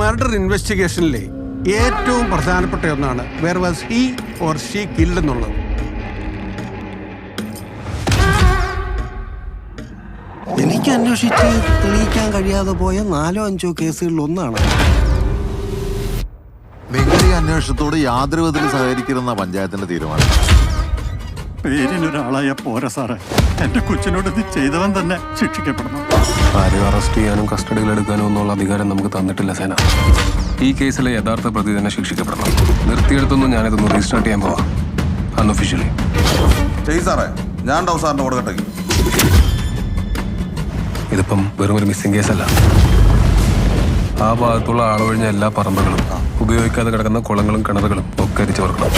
Murder ഇൻവെസ്റ്റിഗേഷനിലെ ഏറ്റവും പ്രധാനപ്പെട്ട ഒന്നാണ് where was he or she killed എന്നുള്ളത്. എനിക്ക് അന്വേഷിച്ച് തെളിയിക്കാൻ കഴിയാതെ പോയ 4-5 കേസുകളിൽ ഒന്നാണ്. നിങ്ങൾ ഈ അന്വേഷണത്തോട് യാതൊരു വിധത്തിലും സഹകരിക്കരുന്ന പഞ്ചായത്തിന്റെ തീരുമാനം. പേരിനൊരാളായ പോരാ സാറേ, എന്റെ കൊച്ചിനോട് ഇത് ചെയ്തവൻ തന്നെ ശിക്ഷിക്കപ്പെടണം. ആരും അറസ്റ്റ് ചെയ്യാനും കസ്റ്റഡിയിലെടുക്കാനും ഒന്നുള്ള അധികാരം നമുക്ക് തന്നിട്ടില്ല സേന. ഈ കേസിലെ യഥാർത്ഥ പ്രതി തന്നെ ശിക്ഷിക്കപ്പെടണം. നിർത്തിയെടുത്തൊന്നും ഞാനിതൊന്ന് റീസ്റ്റാർട്ട് ചെയ്യാൻ പോവാം അൺഒഫീഷ്യലി. ചെയ് സാറേ, ഞാൻ ഉണ്ടാവും സാറിന്റെ കൊടുക്കട്ടെ. ഇതിപ്പം വെറും ഒരു മിസ്സിംഗ് കേസല്ല. ആ ഭാഗത്തുള്ള ആളൊഴിഞ്ഞ എല്ലാ പറമ്പുകളും ഉപയോഗിക്കാതെ കിടക്കുന്ന കുളങ്ങളും കിണറുകളും ഒക്കെ അരിച്ചു ചേർക്കണം.